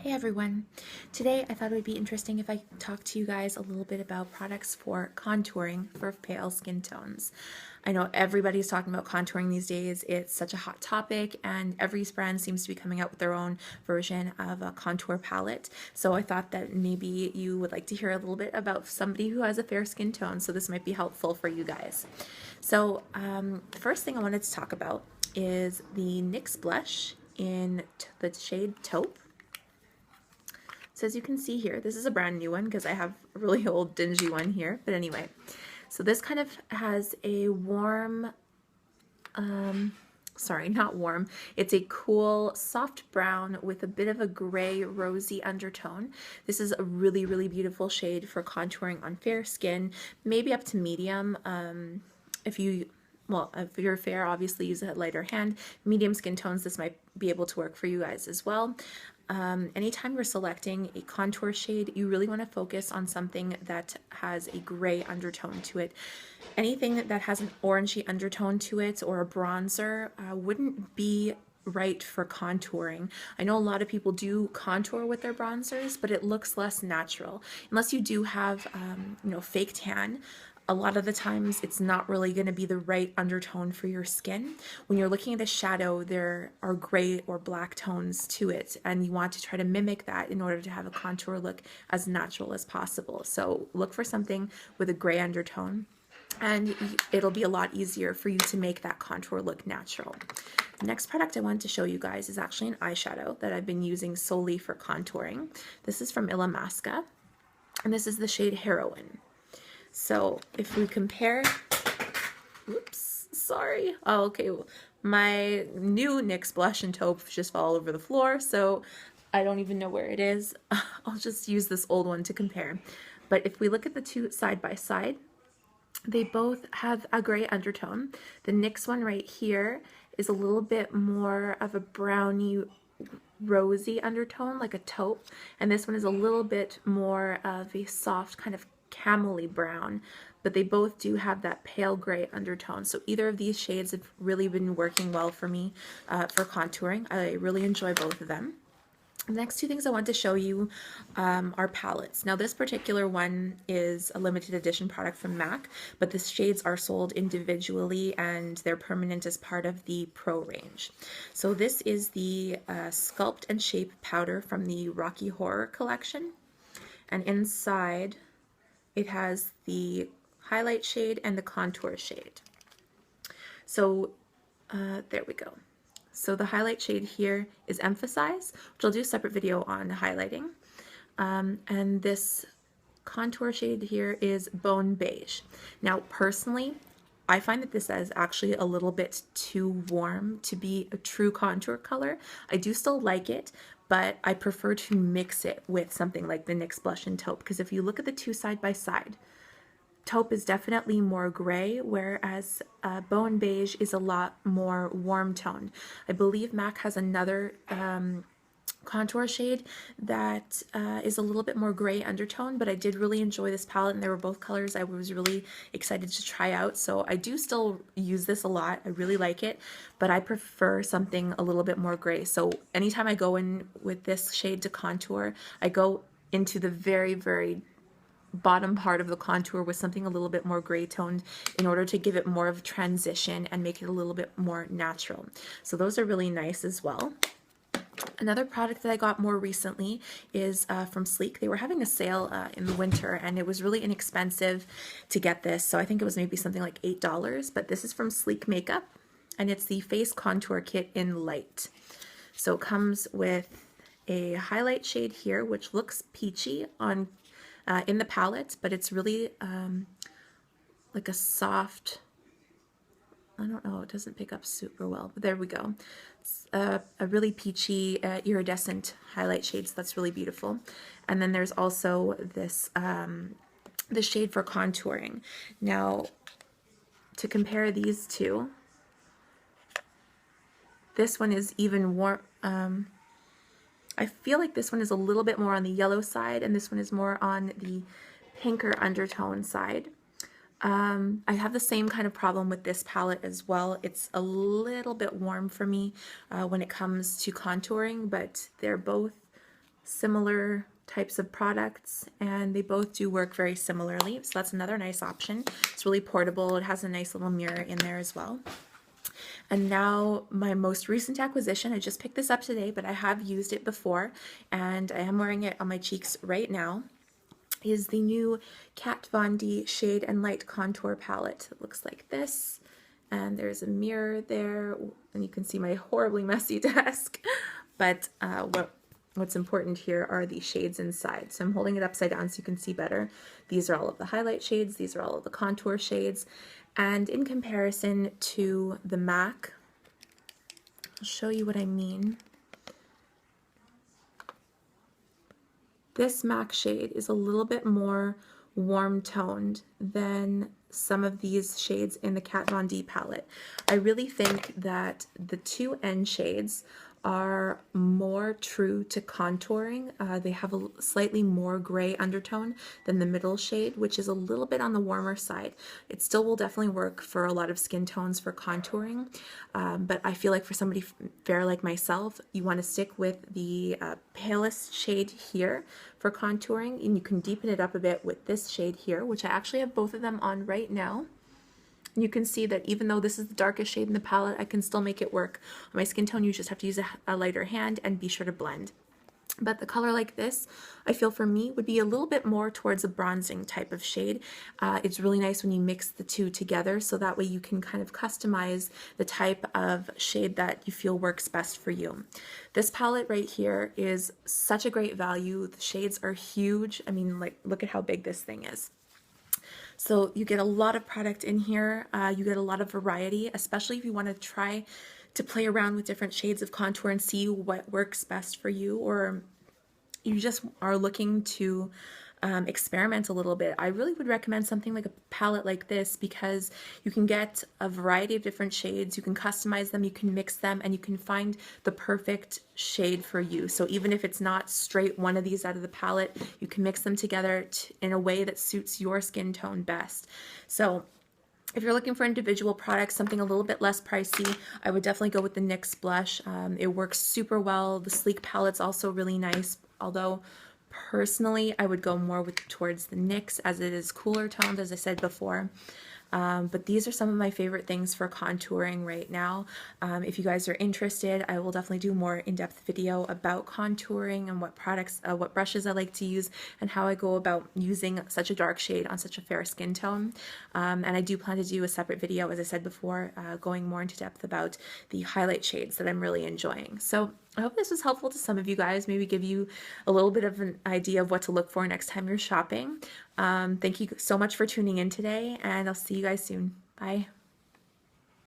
Hey everyone. Today I thought it would be interesting if I talked to you guys a little bit about products for contouring for pale skin tones. I know everybody's talking about contouring these days. It's such a hot topic and every brand seems to be coming out with their own version of a contour palette. So I thought that maybe you would like to hear a little bit about somebody who has a fair skin tone, so this might be helpful for you guys. So the first thing I wanted to talk about is the NYX blush in the shade Taupe. So as you can see here, this is a brand new one because I have a really old dingy one here. But anyway, so this kind of has a warm, sorry, not warm. It's a cool, soft brown with a bit of a gray, rosy undertone. This is a really, really beautiful shade for contouring on fair skin, maybe up to medium. If you're fair, obviously use a lighter hand. Medium skin tones, this might be able to work for you guys as well. Anytime you're selecting a contour shade, you really want to focus on something that has a gray undertone to it. Anything that has an orangey undertone to it or a bronzer wouldn't be right for contouring. I know a lot of people do contour with their bronzers, but it looks less natural. Unless you do have, fake tan, a lot of the times it's not really going to be the right undertone for your skin. When you're looking at a shadow, there are gray or black tones to it, and you want to try to mimic that in order to have a contour look as natural as possible. So look for something with a gray undertone, and it'll be a lot easier for you to make that contour look natural. The next product I wanted to show you guys is actually an eyeshadow that I've been using solely for contouring. This is from Illamasqua, and this is the shade Heroine. So if we compare, oops, sorry. Oh, okay. My new NYX blush and taupe just fell all over the floor, so I don't even know where it is. I'll just use this old one to compare. But if we look at the two side by side, they both have a gray undertone. The NYX one right here is a little bit more of a browny rosy undertone, like a taupe, and this one is a little bit more of a soft kind of camely brown, but they both do have that pale gray undertone. So either of these shades have really been working well for me for contouring. I really enjoy both of them. The next two things I want to show you are palettes. Now this particular one is a limited edition product from MAC, but the shades are sold individually and they're permanent as part of the Pro range. So this is the Sculpt and Shape powder from the Rocky Horror collection, and inside it has the highlight shade and the contour shade. So there we go. So the highlight shade here is Emphasize, which I'll do a separate video on highlighting. And this contour shade here is Bone Beige. Now personally, I find that this is actually a little bit too warm to be a true contour color. I do still like it, but I prefer to mix it with something like the NYX blush and taupe, because if you look at the two side by side, taupe is definitely more gray, whereas Bone Beige is a lot more warm toned. I believe MAC has another contour shade that is a little bit more gray undertone, but I did really enjoy this palette, and they were both colors I was really excited to try out. So I do still use this a lot. I really like it, but I prefer something a little bit more gray. So anytime I go in with this shade to contour, I go into the very, very bottom part of the contour with something a little bit more gray toned in order to give it more of a transition and make it a little bit more natural. So those are really nice as well. Another product that I got more recently is from Sleek. They were having a sale in the winter, and it was really inexpensive to get this. So I think it was maybe something like $8, but this is from Sleek Makeup, and it's the Face Contour Kit in Light. So it comes with a highlight shade here, which looks peachy on in the palette, but it's really like a soft, I don't know, it doesn't pick up super well, but there we go. It's a really peachy iridescent highlight shade, so that's really beautiful. And then there's also this the shade for contouring. Now, to compare these two, this one is even warm. I feel like this one is a little bit more on the yellow side, and this one is more on the pinker undertone side. I have the same kind of problem with this palette as well. It's a little bit warm for me when it comes to contouring, but they're both similar types of products, and they both do work very similarly. So that's another nice option. It's really portable. It has a nice little mirror in there as well. And now my most recent acquisition, I just picked this up today, but I have used it before, and I am wearing it on my cheeks right now, is the new Kat Von D Shade and Light Contour Palette. It looks like this, and there's a mirror there, and you can see my horribly messy desk. But what's important here are the shades inside. So I'm holding it upside down so you can see better. These are all of the highlight shades, these are all of the contour shades, and in comparison to the MAC, I'll show you what I mean. This MAC shade is a little bit more warm toned than some of these shades in the Kat Von D palette. I really think that the two end shades are more true to contouring. They have a slightly more gray undertone than the middle shade, which is a little bit on the warmer side. It still will definitely work for a lot of skin tones for contouring, but I feel like for somebody fair like myself, you want to stick with the palest shade here for contouring, and you can deepen it up a bit with this shade here, which I actually have both of them on right now. You can see that even though this is the darkest shade in the palette, I can still make it work on my skin tone. You just have to use a lighter hand and be sure to blend. But the color like this, I feel for me, would be a little bit more towards a bronzing type of shade. It's really nice when you mix the two together, so that way you can kind of customize the type of shade that you feel works best for you. This palette right here is such a great value. The shades are huge. I mean, like, look at how big this thing is. So you get a lot of product in here, you get a lot of variety, especially if you want to try to play around with different shades of contour and see what works best for you, or you just are looking to experiment a little bit. I really would recommend something like a palette like this, because you can get a variety of different shades, you can customize them, you can mix them, and you can find the perfect shade for you. So even if it's not straight one of these out of the palette, you can mix them together in a way that suits your skin tone best. So if you're looking for individual products, something a little bit less pricey, I would definitely go with the NYX blush. It works super well. The sleek palette's also really nice, although personally I would go more towards the NYX, as it is cooler toned, as I said before. But these are some of my favorite things for contouring right now. If you guys are interested, I will definitely do more in-depth video about contouring and what products, what brushes I like to use, and how I go about using such a dark shade on such a fair skin tone. And I do plan to do a separate video, as I said before, going more into depth about the highlight shades that I'm really enjoying. So I hope this was helpful to some of you guys, maybe give you a little bit of an idea of what to look for next time you're shopping. Thank you so much for tuning in today, and I'll see you guys soon. Bye.